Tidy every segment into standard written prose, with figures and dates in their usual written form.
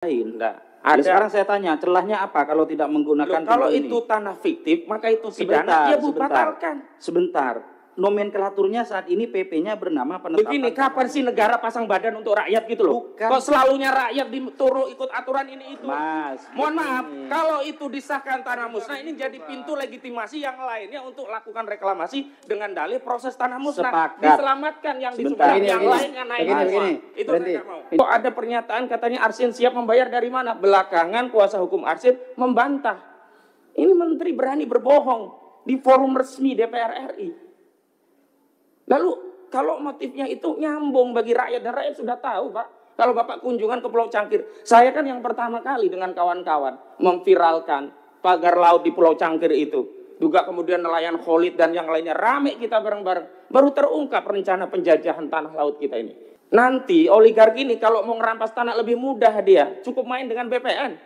Enggak. Ada. Sekarang saya tanya, celahnya apa kalau tidak menggunakan kalau ini? itu tanah fiktif, maka itu pidana, dia batalkan. Sebentar. Nomenklaturnya saat ini PP-nya bernama penetapan. Begini, kapan sih negara pasang badan untuk rakyat gitu loh? Bukan. Kok selalunya rakyat dituruh ikut aturan ini itu? Mas, mohon maaf, kalau itu disahkan tanah musnah, ini jadi pintu legitimasi yang lainnya untuk lakukan reklamasi dengan dalih proses tanah musnah. Sepakat. Diselamatkan yang di Sumedang, yang lainnya naik semua. Itu mereka mau. Kok ada pernyataan katanya Arsin siap membayar dari mana? Belakangan kuasa hukum Arsin membantah. Ini menteri berani berbohong di forum resmi DPR RI. Lalu kalau motifnya itu nyambung bagi rakyat, dan rakyat sudah tahu Pak. Kalau Bapak kunjungan ke Pulau Cangkir, saya kan yang pertama kali dengan kawan-kawan memviralkan pagar laut di Pulau Cangkir itu. Juga kemudian nelayan Khalid dan yang lainnya, rame kita bareng-bareng. Baru terungkap rencana penjajahan tanah laut kita ini. Nanti oligarki ini kalau mau ngerampas tanah lebih mudah dia, cukup main dengan BPN.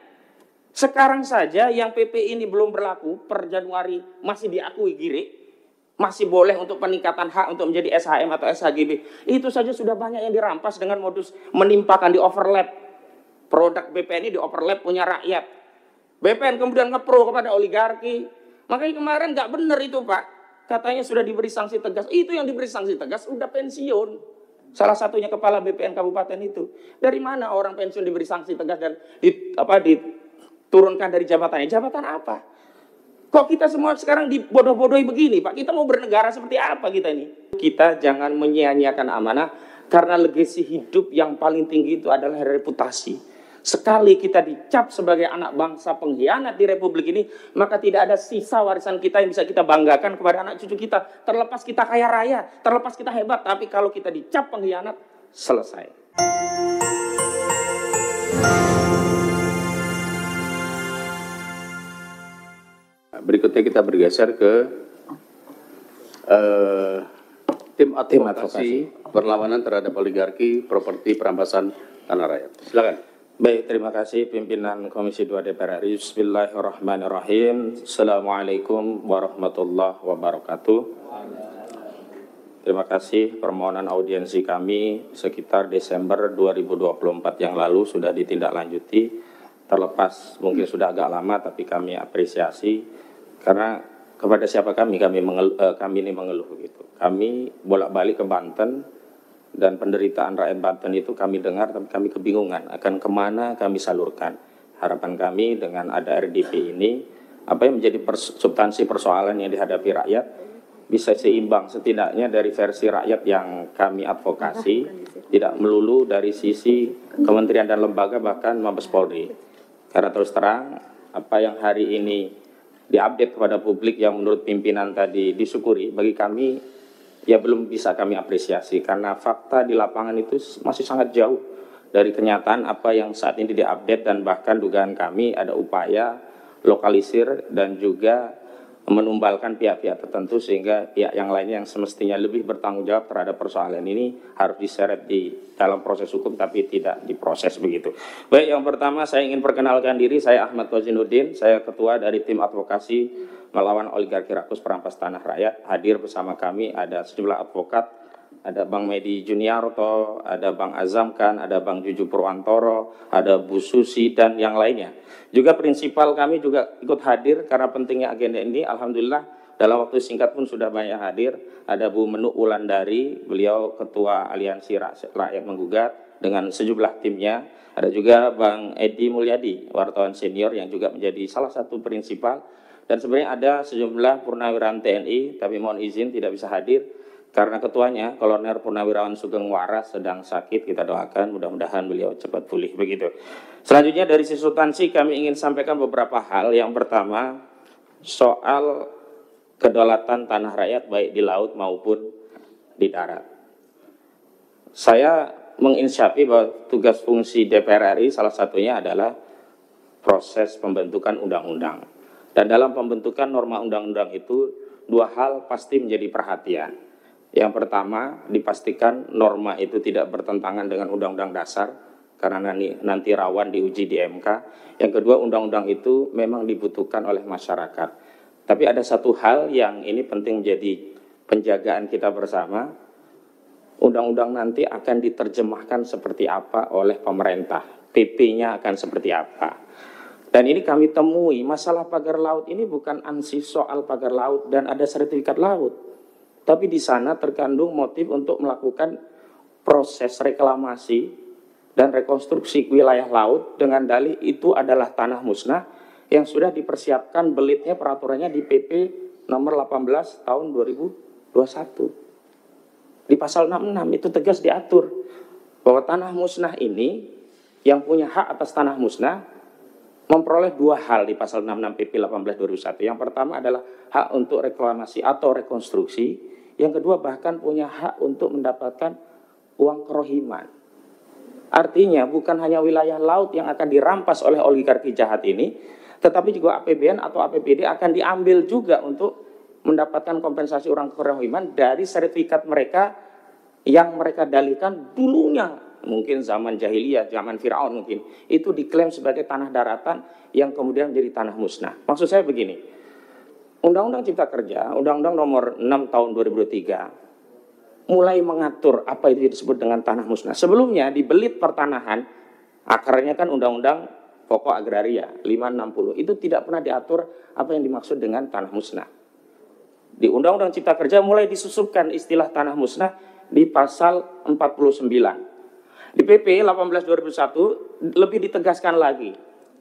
Sekarang saja yang PP ini belum berlaku, per Januari masih diakui Giri. Masih boleh untuk peningkatan hak untuk menjadi SHM atau SHGB. Itu saja sudah banyak yang dirampas dengan modus menimpakan, di overlap. Produk BPN ini di overlap punya rakyat. BPN kemudian ngepro kepada oligarki. Makanya kemarin nggak benar itu Pak. Katanya sudah diberi sanksi tegas. Itu yang diberi sanksi tegas udah pensiun. Salah satunya kepala BPN kabupaten itu. Dari mana orang pensiun diberi sanksi tegas dan diturunkan dari jabatannya? Jabatan apa? Kok kita semua sekarang dibodoh-bodohi begini, Pak? Kita mau bernegara seperti apa kita ini? Kita jangan menyia-nyiakan amanah, karena legasi hidup yang paling tinggi itu adalah reputasi. Sekali kita dicap sebagai anak bangsa pengkhianat di Republik ini, maka tidak ada sisa warisan kita yang bisa kita banggakan kepada anak cucu kita. Terlepas kita kaya raya, terlepas kita hebat, tapi kalau kita dicap pengkhianat, selesai. Berikutnya kita bergeser ke tim advokasi perlawanan terhadap oligarki properti perampasan tanah rakyat. Silakan. Baik, terima kasih pimpinan Komisi 2 DPR RI. Bismillahirrahmanirrahim. Assalamualaikum warahmatullahi wabarakatuh. Terima kasih permohonan audiensi kami sekitar Desember 2024 yang lalu sudah ditindaklanjuti. Terlepas mungkin sudah agak lama, tapi kami apresiasi. Karena kepada siapa kami ini mengeluh gitu. Kami bolak-balik ke Banten dan penderitaan rakyat Banten itu kami dengar, tapi kami kebingungan akan kemana kami salurkan. Harapan kami dengan ada RDP ini, apa yang menjadi substansi persoalan yang dihadapi rakyat bisa seimbang setidaknya dari versi rakyat yang kami advokasi, tidak melulu dari sisi kementerian dan lembaga bahkan Mabes Polri. Karena terus terang apa yang hari ini diupdate kepada publik yang menurut pimpinan tadi disyukuri, bagi kami ya belum bisa kami apresiasi karena fakta di lapangan itu masih sangat jauh dari kenyataan apa yang saat ini diupdate, dan bahkan dugaan kami ada upaya lokalisir dan juga menumbalkan pihak-pihak tertentu sehingga pihak yang lainnya yang semestinya lebih bertanggung jawab terhadap persoalan ini harus diseret di dalam proses hukum tapi tidak diproses begitu. Baik, yang pertama saya ingin perkenalkan diri, saya Ahmad Wazinuddin, saya ketua dari tim advokasi melawan oligarki rakus perampas tanah rakyat. Hadir bersama kami ada sejumlah advokat, ada Bang Medi Juniarto, ada Bang Azam Khan, ada Bang Juju Purwantoro, ada Bu Susi dan yang lainnya. Juga prinsipal kami juga ikut hadir karena pentingnya agenda ini. Alhamdulillah dalam waktu singkat pun sudah banyak hadir. Ada Bu Menuk Wulandari, beliau Ketua Aliansi Rakyat Menggugat dengan sejumlah timnya. Ada juga Bang Edi Mulyadi, wartawan senior yang juga menjadi salah satu prinsipal. Dan sebenarnya ada sejumlah purnawirawan TNI, tapi mohon izin tidak bisa hadir karena ketuanya Kolonel Purnawirawan Sugeng Waras sedang sakit. Kita doakan mudah-mudahan beliau cepat pulih begitu. Selanjutnya dari sisi substansi kami ingin sampaikan beberapa hal. Yang pertama soal kedaulatan tanah rakyat baik di laut maupun di darat. Saya menginsyafi bahwa tugas fungsi DPR RI salah satunya adalah proses pembentukan undang-undang. Dan dalam pembentukan norma undang-undang itu dua hal pasti menjadi perhatian. Yang pertama, dipastikan norma itu tidak bertentangan dengan Undang-Undang Dasar, karena nanti rawan diuji di MK. Yang kedua, undang-undang itu memang dibutuhkan oleh masyarakat. Tapi ada satu hal yang ini penting menjadi penjagaan kita bersama. Undang-undang nanti akan diterjemahkan seperti apa oleh pemerintah. PP-nya akan seperti apa. Dan ini kami temui, masalah pagar laut ini bukan ansih soal pagar laut dan ada sertifikat laut. Tapi di sana terkandung motif untuk melakukan proses reklamasi dan rekonstruksi wilayah laut dengan dalih itu adalah tanah musnah yang sudah dipersiapkan belitnya peraturannya di PP nomor 18 tahun 2021. Di pasal 66 itu tegas diatur bahwa tanah musnah ini yang punya hak atas tanah musnah memperoleh dua hal di pasal 66 PP 18 2001. Yang pertama adalah hak untuk reklamasi atau rekonstruksi. Yang kedua bahkan punya hak untuk mendapatkan uang kerohiman. Artinya bukan hanya wilayah laut yang akan dirampas oleh oligarki jahat ini, tetapi juga APBN atau APBD akan diambil juga untuk mendapatkan kompensasi uang kerohiman dari sertifikat mereka yang mereka dalihkan dulunya. Mungkin zaman jahiliyah, zaman Fir'aun mungkin. Itu diklaim sebagai tanah daratan yang kemudian menjadi tanah musnah. Maksud saya begini, Undang-Undang Cipta Kerja, Undang-Undang nomor 6 tahun 2003, mulai mengatur apa itu disebut dengan tanah musnah. Sebelumnya di belit pertanahan, akarnya kan Undang-Undang Pokok Agraria 560, itu tidak pernah diatur apa yang dimaksud dengan tanah musnah. Di Undang-Undang Cipta Kerja mulai disusupkan istilah tanah musnah di pasal 49. Di PP 18 2001 lebih ditegaskan lagi.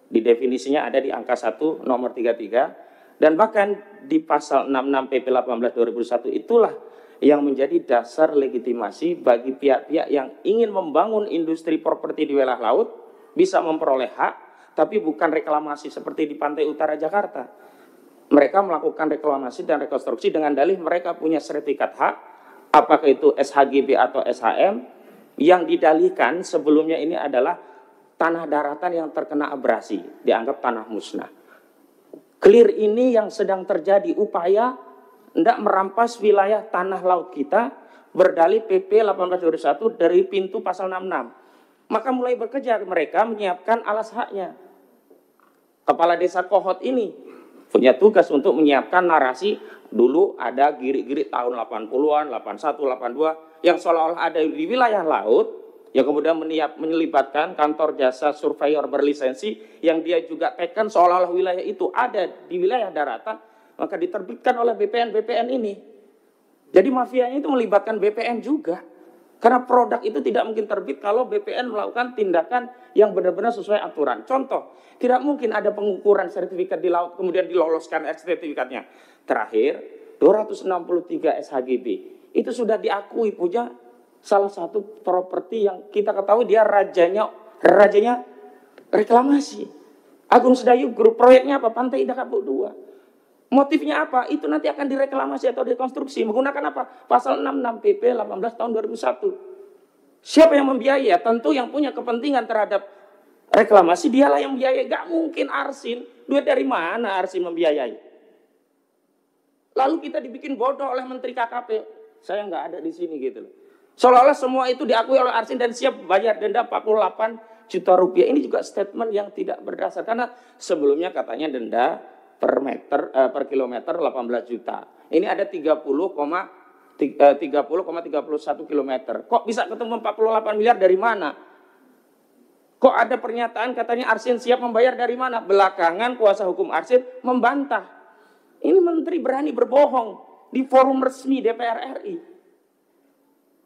Di definisinya ada di angka 1 nomor 33 dan bahkan di pasal 66 PP 18 2001 itulah yang menjadi dasar legitimasi bagi pihak-pihak yang ingin membangun industri properti di wilayah laut bisa memperoleh hak tapi bukan reklamasi seperti di pantai utara Jakarta. Mereka melakukan reklamasi dan rekonstruksi dengan dalih mereka punya sertifikat hak, apakah itu SHGB atau SHM, yang didalihkan sebelumnya ini adalah tanah daratan yang terkena abrasi, dianggap tanah musnah. Clear ini yang sedang terjadi upaya hendak merampas wilayah tanah laut kita berdalih PP 1821 dari pintu pasal 66. Maka mulai bekerja mereka menyiapkan alas haknya. Kepala Desa Kohot ini punya tugas untuk menyiapkan narasi. Dulu ada girik-girik tahun 80-an, 81, 82 yang seolah-olah ada di wilayah laut yang kemudian menyelibatkan kantor jasa surveyor berlisensi yang dia juga tekan seolah-olah wilayah itu ada di wilayah daratan, maka diterbitkan oleh BPN ini. Jadi mafianya itu melibatkan BPN juga. Karena produk itu tidak mungkin terbit kalau BPN melakukan tindakan yang benar-benar sesuai aturan. Contoh, tidak mungkin ada pengukuran sertifikat di laut kemudian diloloskan sertifikatnya. Terakhir, 263 SHGB. Itu sudah diakui punya salah satu properti yang kita ketahui dia rajanya reklamasi. Agung Sedayu Group, proyeknya apa? Pantai Indah Kapuk 2. Motifnya apa? Itu nanti akan direklamasi atau rekonstruksi. Menggunakan apa? Pasal 66 PP 18 tahun 2001. Siapa yang membiayai? Tentu yang punya kepentingan terhadap reklamasi, dialah yang membiayai. Gak mungkin Arsin. Duit dari mana Arsin membiayai? Lalu kita dibikin bodoh oleh Menteri KKP. Saya nggak ada di sini gitu loh. Seolah-olah semua itu diakui oleh Arsin dan siap bayar denda 48 juta rupiah. Ini juga statement yang tidak berdasar. Karena sebelumnya katanya denda per kilometer 18 juta. Ini ada 30,31 kilometer. Kok bisa ketemu 48 miliar dari mana? Kok ada pernyataan katanya Arsin siap membayar dari mana? Belakangan kuasa hukum Arsin membantah. Ini menteri berani berbohong di forum resmi DPR RI.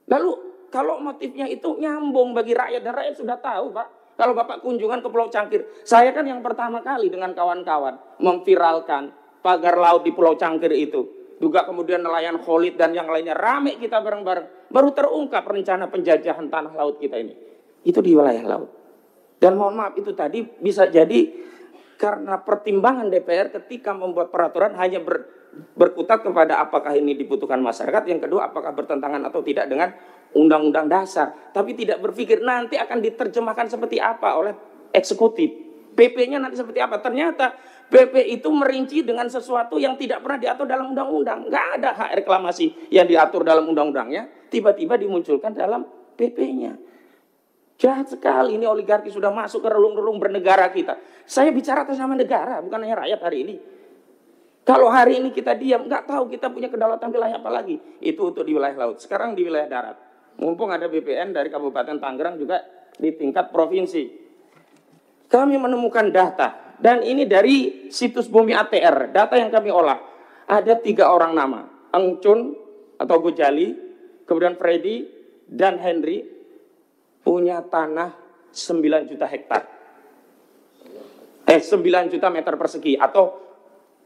Lalu kalau motifnya itu nyambung bagi rakyat, dan rakyat sudah tahu Pak. Kalau Bapak kunjungan ke Pulau Cangkir, saya kan yang pertama kali dengan kawan-kawan memviralkan pagar laut di Pulau Cangkir itu. Juga kemudian nelayan Khalid dan yang lainnya, rame kita bareng-bareng. Baru terungkap rencana penjajahan tanah laut kita ini. Itu di wilayah laut. Dan mohon maaf itu tadi bisa jadi karena pertimbangan DPR ketika membuat peraturan hanya berkutat kepada apakah ini dibutuhkan masyarakat, yang kedua apakah bertentangan atau tidak dengan undang-undang dasar, tapi tidak berpikir nanti akan diterjemahkan seperti apa oleh eksekutif, PP-nya nanti seperti apa. Ternyata PP itu merinci dengan sesuatu yang tidak pernah diatur dalam undang-undang. Nggak ada hak reklamasi yang diatur dalam undang-undangnya, tiba-tiba dimunculkan dalam PP-nya. Jahat sekali, ini oligarki sudah masuk ke relung-relung bernegara kita. Saya bicara atas nama negara, bukan hanya rakyat hari ini. Kalau hari ini kita diam, nggak tahu kita punya kedaulatan wilayah apa lagi. Itu untuk di wilayah laut. Sekarang di wilayah darat. Mumpung ada BPN dari Kabupaten Tangerang juga di tingkat provinsi. kami menemukan data, dan ini dari situs Bumi ATR, data yang kami olah. Ada 3 orang nama, Eng Chun atau Gojali, kemudian Freddy dan Henry, punya tanah 9 juta hektar. 9 juta meter persegi atau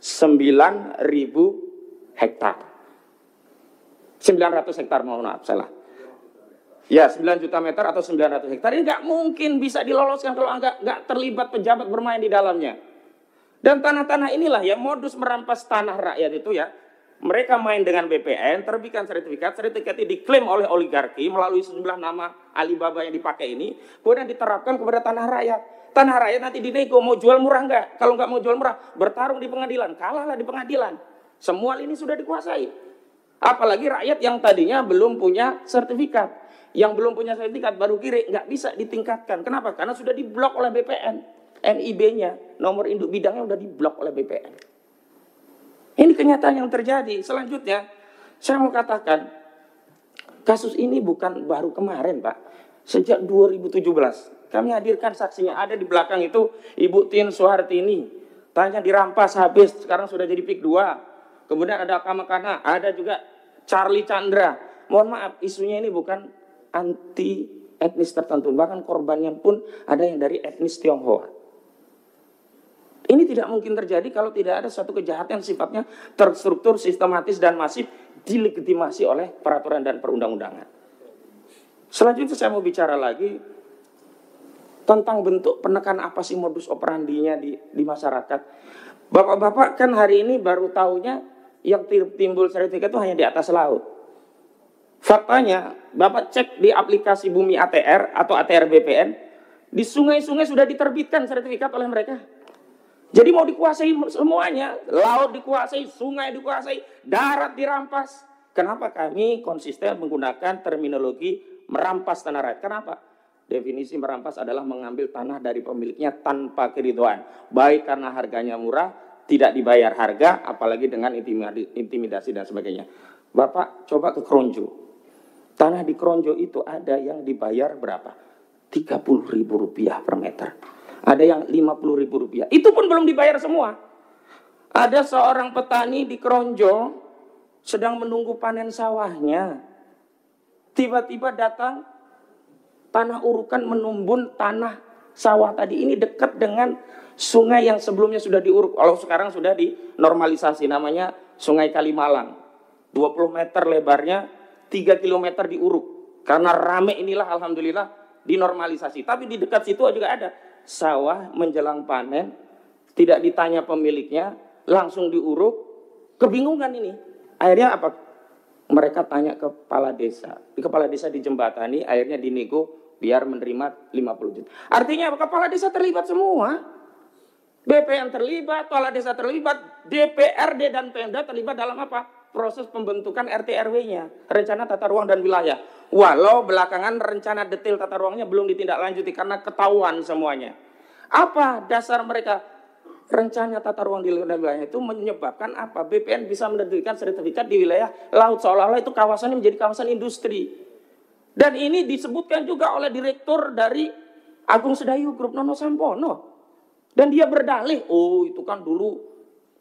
9.000 hektar. 900 hektar, mohon maaf, salah. Ya, 9 juta meter atau 900 hektar. Ini nggak mungkin bisa diloloskan kalau nggak terlibat pejabat bermain di dalamnya. Dan tanah-tanah inilah yang modus merampas tanah rakyat itu ya. Mereka main dengan BPN, terbitkan sertifikat ini diklaim oleh oligarki melalui sejumlah nama Alibaba yang dipakai ini, kemudian diterapkan kepada tanah rakyat. Tanah rakyat nanti dinego, mau jual murah enggak? Kalau enggak mau jual murah, bertarung di pengadilan, kalahlah di pengadilan. Semua ini sudah dikuasai. Apalagi rakyat yang tadinya belum punya sertifikat. Yang belum punya sertifikat baru kiri, nggak bisa ditingkatkan. Kenapa? Karena sudah diblok oleh BPN. NIB-nya, nomor induk bidangnya sudah diblok oleh BPN. Ini kenyataan yang terjadi. Selanjutnya, saya mau katakan, kasus ini bukan baru kemarin, Pak. Sejak 2017. Kami hadirkan saksinya, ada di belakang itu Ibu Tin Soehartini. Tanya dirampas habis, sekarang sudah jadi PIK 2. Kemudian ada Kamakana, ada juga Charlie Chandra. Mohon maaf, isunya ini bukan anti etnis tertentu. Bahkan korbannya pun ada yang dari etnis Tionghoa. Ini tidak mungkin terjadi kalau tidak ada suatu kejahatan yang sifatnya terstruktur, sistematis, dan masif dilegitimasi oleh peraturan dan perundang-undangan. Selanjutnya saya mau bicara lagi tentang bentuk penekan apa sih modus operandinya di masyarakat. Bapak-bapak kan hari ini baru tahunya yang timbul sertifikat itu hanya di atas laut. Faktanya, Bapak cek di aplikasi Bumi ATR atau ATR BPN, di sungai-sungai sudah diterbitkan sertifikat oleh mereka. Jadi mau dikuasai semuanya, laut dikuasai, sungai dikuasai, darat dirampas. Kenapa kami konsisten menggunakan terminologi merampas tanah rakyat? Kenapa? Definisi merampas adalah mengambil tanah dari pemiliknya tanpa keridhaan. Baik karena harganya murah, tidak dibayar harga, apalagi dengan intimidasi dan sebagainya. Bapak coba ke Kronjo. Tanah di Kronjo itu ada yang dibayar berapa? Rp30.000 per meter. Ada yang Rp50.000. Itu pun belum dibayar semua. Ada seorang petani di Kronjo sedang menunggu panen sawahnya. Tiba-tiba datang tanah urukan menumbun tanah sawah tadi. Ini dekat dengan sungai yang sebelumnya sudah diuruk. Kalau sekarang sudah dinormalisasi, namanya Sungai Kalimalang. 20 meter lebarnya, 3 kilometer diuruk. Karena rame inilah alhamdulillah dinormalisasi. Tapi di dekat situ juga ada sawah menjelang panen, tidak ditanya pemiliknya, langsung diuruk. Kebingungan ini. Akhirnya apa? Mereka tanya ke kepala desa. Di kepala desa dijembatani, akhirnya dinego biar menerima 50 juta. Artinya kepala desa terlibat semua. BPN terlibat, kepala desa terlibat, DPRD dan Pemda terlibat dalam apa? Proses pembentukan RT RW-nya, rencana tata ruang dan wilayah. Walau belakangan rencana detail tata ruangnya belum ditindaklanjuti karena ketahuan semuanya. Apa dasar mereka? Rencana tata ruang di wilayah itu menyebabkan apa? BPN bisa menerbitkan sertifikat di wilayah laut, seolah-olah itu kawasannya menjadi kawasan industri. Dan ini disebutkan juga oleh direktur dari Agung Sedayu Group, Nono Sampono. Dan dia berdalih, oh itu kan dulu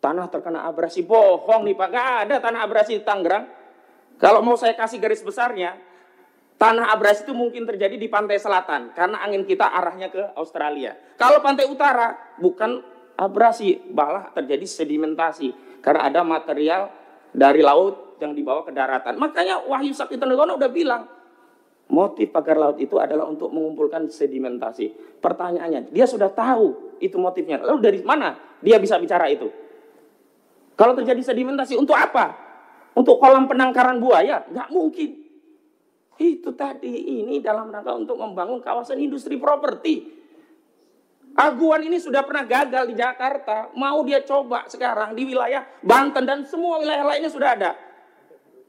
tanah terkena abrasi. Bohong nih Pak, gak ada tanah abrasi di Tangerang. Kalau mau saya kasih garis besarnya, tanah abrasi itu mungkin terjadi di pantai selatan, karena angin kita arahnya ke Australia. Kalau pantai utara, bukan abrasi, malah terjadi sedimentasi. Karena ada material dari laut yang dibawa ke daratan. Makanya Wahyu Sakti Tenggono udah bilang, motif pagar laut itu adalah untuk mengumpulkan sedimentasi. Pertanyaannya, dia sudah tahu itu motifnya. Lalu dari mana dia bisa bicara itu? Kalau terjadi sedimentasi, untuk apa? Untuk kolam penangkaran buaya? Nggak mungkin. Itu tadi, ini dalam rangka untuk membangun kawasan industri properti. Aguan ini sudah pernah gagal di Jakarta. Mau dia coba sekarang di wilayah Banten dan semua wilayah lainnya sudah ada.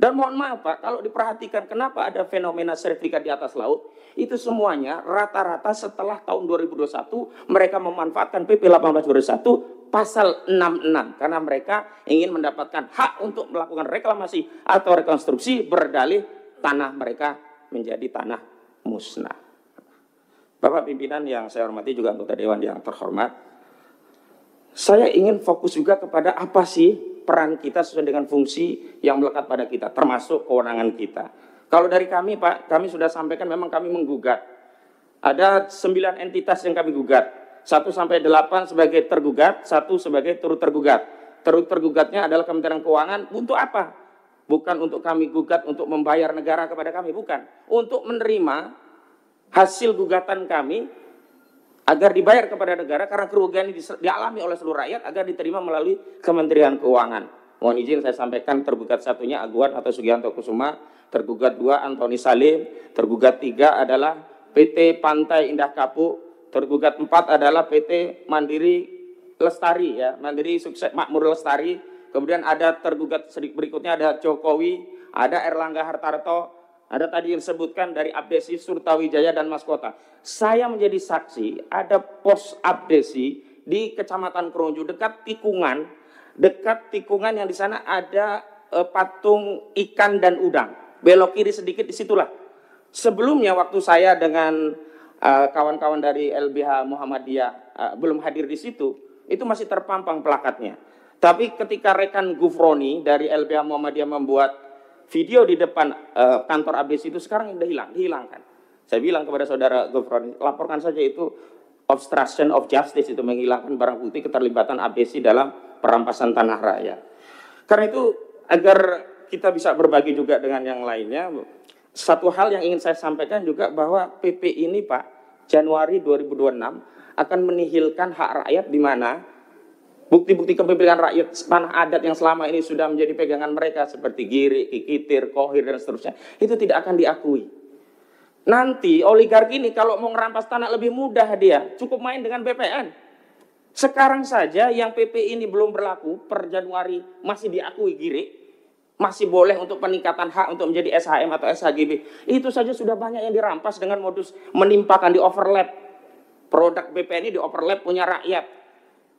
Dan mohon maaf Pak, kalau diperhatikan kenapa ada fenomena sertifikat di atas laut, itu semuanya rata-rata setelah tahun 2021 mereka memanfaatkan PP 1821 pasal 66 karena mereka ingin mendapatkan hak untuk melakukan reklamasi atau rekonstruksi berdalih tanah mereka menjadi tanah musnah. Bapak pimpinan yang saya hormati, juga anggota Dewan yang terhormat, saya ingin fokus juga kepada apa sih peran kita sesuai dengan fungsi yang melekat pada kita, termasuk kewenangan kita. Kalau dari kami Pak, kami sudah sampaikan memang kami menggugat. Ada 9 entitas yang kami gugat. 1 sampai 8 sebagai tergugat, 1 sebagai turut tergugat. Turut tergugatnya adalah Kementerian Keuangan. Untuk apa? Bukan untuk kami gugat untuk membayar negara kepada kami, bukan. Untuk menerima hasil gugatan kami agar dibayar kepada negara karena kerugian ini dialami oleh seluruh rakyat, agar diterima melalui Kementerian Keuangan. Mohon izin saya sampaikan, tergugat 1-nya Aguan atau Sugianto Kusuma, tergugat 2 Antoni Salim, tergugat 3 adalah PT Pantai Indah Kapuk, tergugat 4 adalah PT Mandiri Lestari, ya, Mandiri Sukses Makmur Lestari. Kemudian ada tergugat berikutnya ada Jokowi, ada Erlangga Hartarto, ada tadi yang disebutkan dari Abdesi, Surtawijaya, dan Maskota. Saya menjadi saksi, ada pos Abdesi di Kecamatan Kronju, dekat tikungan yang di sana ada patung ikan dan udang. Belok kiri sedikit, disitulah. Sebelumnya waktu saya dengan kawan-kawan dari LBH Muhammadiyah belum hadir di situ, itu masih terpampang plakatnya. Tapi ketika rekan Gufroni dari LBH Muhammadiyah membuat video di depan kantor Abdesi itu, sekarang sudah dihilangkan. Saya bilang kepada saudara Gufroni, laporkan saja itu obstruction of justice, itu menghilangkan barang bukti keterlibatan Abdesi dalam perampasan tanah rakyat. Karena itu, agar kita bisa berbagi juga dengan yang lainnya, satu hal yang ingin saya sampaikan juga bahwa PP ini Pak, Januari 2026 akan menihilkan hak rakyat, di mana bukti-bukti kepemilikan rakyat tanah adat yang selama ini sudah menjadi pegangan mereka seperti Giri, Kikitir, Kohir, dan seterusnya, itu tidak akan diakui. Nanti oligarki ini kalau mau ngerampas tanah lebih mudah, dia cukup main dengan BPN. Sekarang saja yang PP ini belum berlaku, per Januari masih diakui Giri, masih boleh untuk peningkatan hak untuk menjadi SHM atau SHGB. Itu saja sudah banyak yang dirampas dengan modus menimpakan, di overlap. Produk BPN ini di overlap punya rakyat.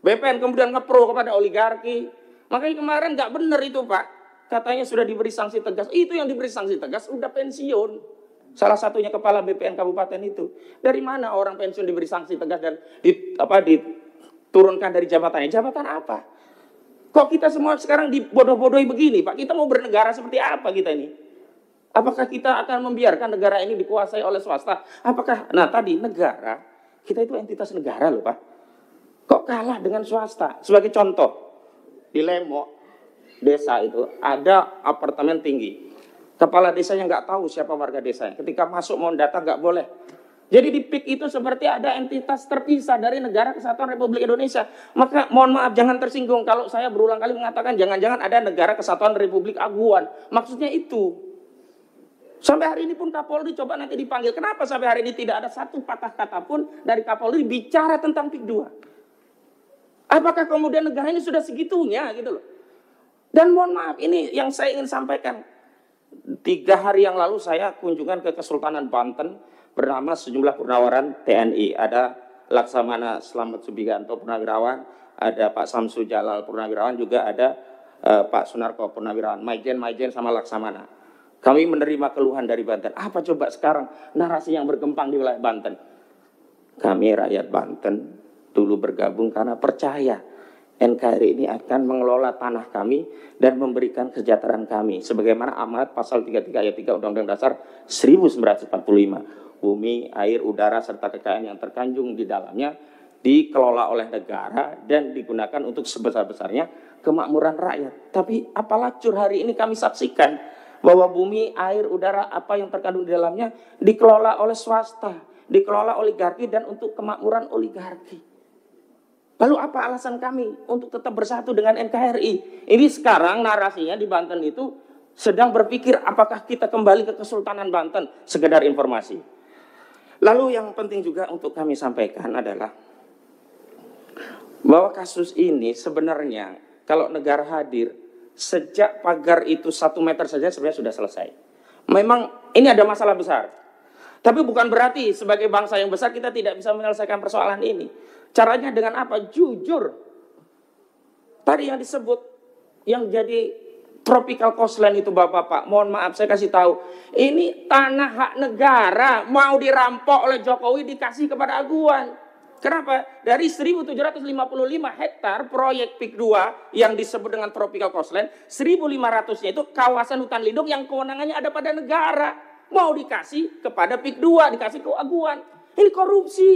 BPN kemudian ngepro kepada oligarki. Makanya kemarin nggak benar itu Pak. Katanya sudah diberi sanksi tegas. Itu yang diberi sanksi tegas udah pensiun. Salah satunya kepala BPN kabupaten itu. Dari mana orang pensiun diberi sanksi tegas dan diturunkan dari jabatannya? Jabatan apa? Kok kita semua sekarang dibodoh-bodohi begini Pak? Kita mau bernegara seperti apa kita ini? Apakah kita akan membiarkan negara ini dikuasai oleh swasta? Apakah, nah tadi negara, kita itu entitas negara loh Pak. Kok kalah dengan swasta? Sebagai contoh, di Lemok, desa itu ada apartemen tinggi. Kepala desanya nggak tahu siapa warga desanya. Ketika masuk mau data nggak boleh. Jadi di PIK itu seperti ada entitas terpisah dari Negara Kesatuan Republik Indonesia. Maka mohon maaf, jangan tersinggung kalau saya berulang kali mengatakan jangan-jangan ada Negara Kesatuan Republik Aguan. Maksudnya itu. Sampai hari ini pun Kapolri coba nanti dipanggil. Kenapa sampai hari ini tidak ada satu patah kata pun dari Kapolri bicara tentang PIK 2? Apakah kemudian negara ini sudah segitunya gitu loh? Dan mohon maaf, ini yang saya ingin sampaikan. 3 hari yang lalu saya kunjungan ke Kesultanan Banten bernama sejumlah purnawiran TNI. Ada Laksamana Slamet Subianto Purnawirawan, ada Pak Samsu Jalal Purnawirawan, juga ada Pak Sunarko Purnawirawan, Maijen sama Laksamana. Kami menerima keluhan dari Banten. Apa coba sekarang narasi yang berkembang di wilayah Banten? Kami rakyat Banten dulu bergabung karena percaya NKRI ini akan mengelola tanah kami dan memberikan kesejahteraan kami. Sebagaimana amanat pasal 33 ayat 3 Undang-Undang Dasar 1945. Bumi, air, udara, serta kekayaan yang terkandung di dalamnya dikelola oleh negara dan digunakan untuk sebesar-besarnya kemakmuran rakyat. Tapi apalah cur hari ini kami saksikan bahwa bumi, air, udara, apa yang terkandung di dalamnya dikelola oleh swasta, dikelola oligarki dan untuk kemakmuran oligarki. Lalu apa alasan kami untuk tetap bersatu dengan NKRI? Ini sekarang narasinya di Banten itu sedang berpikir apakah kita kembali ke Kesultanan Banten, sekedar informasi. Lalu yang penting juga untuk kami sampaikan adalah bahwa kasus ini sebenarnya kalau negara hadir, sejak pagar itu 1 meter saja sebenarnya sudah selesai. Memang ini ada masalah besar. Tapi bukan berarti sebagai bangsa yang besar kita tidak bisa menyelesaikan persoalan ini. Caranya dengan apa? Jujur. Tadi yang disebut, yang jadi Tropical Coastline itu Bapak-Bapak, mohon maaf saya kasih tahu, ini tanah hak negara mau dirampok oleh Jokowi dikasih kepada Aguan. Kenapa? Dari 1.755 hektar proyek PIK 2 yang disebut dengan Tropical Coastline, 1.500-nya itu kawasan hutan lindung yang kewenangannya ada pada negara. Mau dikasih kepada PIK 2, dikasih ke Aguan. Ini korupsi.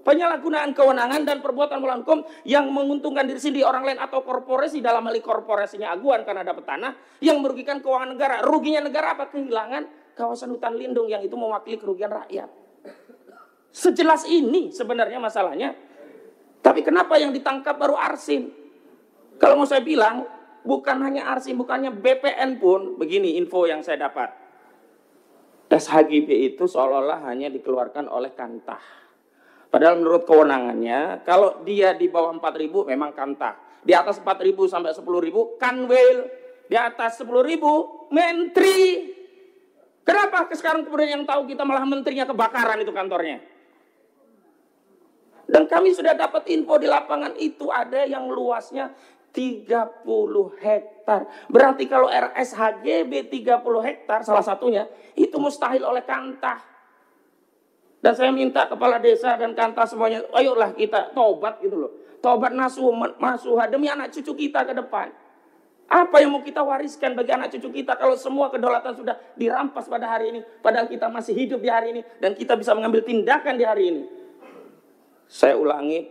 Penyalahgunaan kewenangan dan perbuatan melawan hukum yang menguntungkan diri sendiri orang lain atau korporasi, dalam hal korporasinya Aguan karena dapat tanah, yang merugikan keuangan negara. Ruginya negara apa? Kehilangan kawasan hutan lindung yang itu mewakili kerugian rakyat. Sejelas ini sebenarnya masalahnya. Tapi kenapa yang ditangkap baru Arsin? Kalau mau saya bilang, bukan hanya Arsin, bukannya BPN pun, begini info yang saya dapat. SHGB itu seolah-olah hanya dikeluarkan oleh Kantah. Padahal menurut kewenangannya, kalau dia di bawah 4.000 memang Kantah. Di atas 4.000 sampai 10.000 Kanwil. Di atas 10.000 Menteri. Kenapa sekarang kemudian yang tahu kita malah menterinya kebakaran itu kantornya? Dan kami sudah dapat info di lapangan itu ada yang luasnya 30 hektar. Berarti kalau RSHGB 30 hektar salah satunya itu mustahil oleh Kantah. Dan saya minta kepala desa dan Kantah semuanya, ayolah kita tobat gitu loh. Tobat nasuha demi anak cucu kita ke depan. Apa yang mau kita wariskan bagi anak cucu kita kalau semua kedaulatan sudah dirampas pada hari ini, padahal kita masih hidup di hari ini dan kita bisa mengambil tindakan di hari ini. Saya ulangi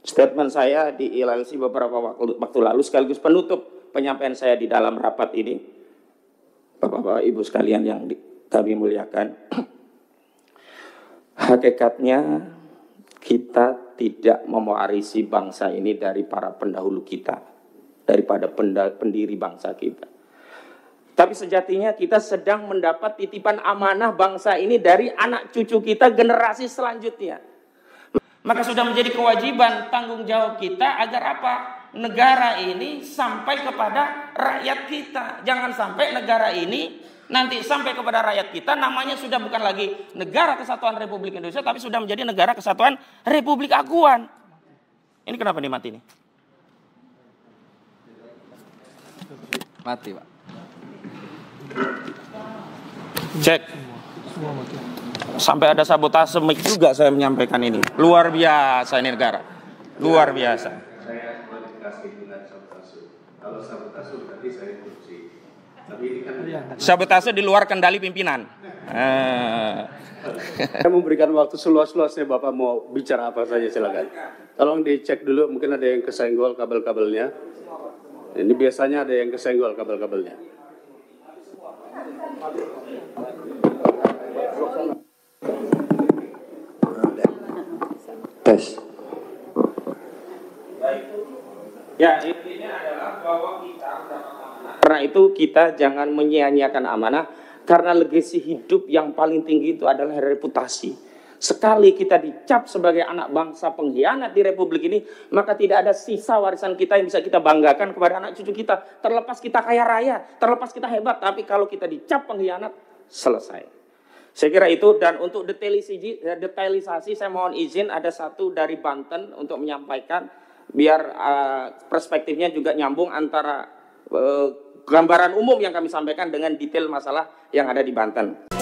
statement saya di ILLC beberapa waktu lalu sekaligus penutup penyampaian saya di dalam rapat ini. Bapak-bapak Ibu sekalian yang kami muliakan. Hakikatnya kita tidak mewarisi bangsa ini dari para pendahulu kita, daripada pendiri bangsa kita. Tapi sejatinya kita sedang mendapat titipan amanah bangsa ini dari anak cucu kita generasi selanjutnya. Maka sudah menjadi kewajiban tanggung jawab kita agar apa? Negara ini sampai kepada rakyat kita. Jangan sampai negara ini nanti sampai kepada rakyat kita namanya sudah bukan lagi Negara Kesatuan Republik Indonesia, tapi sudah menjadi Negara Kesatuan Republik Aguan. Ini kenapa nih mati nih? Mati, Pak. Cek. Sampai ada sabotase mic juga saya menyampaikan ini. Luar biasa ini negara. Luar biasa. Saya kualifikasi dengan sabotase. Kalau sabotase berarti saya korupsi. Tapi ini kan Sabotase di luar kendali pimpinan. saya memberikan waktu seluas-luasnya. Bapak mau bicara apa saja silakan. Tolong dicek dulu, mungkin ada yang kesenggol kabel-kabelnya. Ini biasanya ada yang kesenggol kabel-kabelnya. Tes. Ya, intinya adalah bahwa kita karena itu kita jangan menyia-nyiakan amanah, karena legasi hidup yang paling tinggi itu adalah reputasi. Sekali kita dicap sebagai anak bangsa pengkhianat di Republik ini, maka tidak ada sisa warisan kita yang bisa kita banggakan kepada anak cucu kita. Terlepas kita kaya raya, terlepas kita hebat, tapi kalau kita dicap pengkhianat, selesai. Saya kira itu. Dan untuk detailisasi saya mohon izin ada satu dari Banten untuk menyampaikan biar perspektifnya juga nyambung antara gambaran umum yang kami sampaikan dengan detail masalah yang ada di Banten.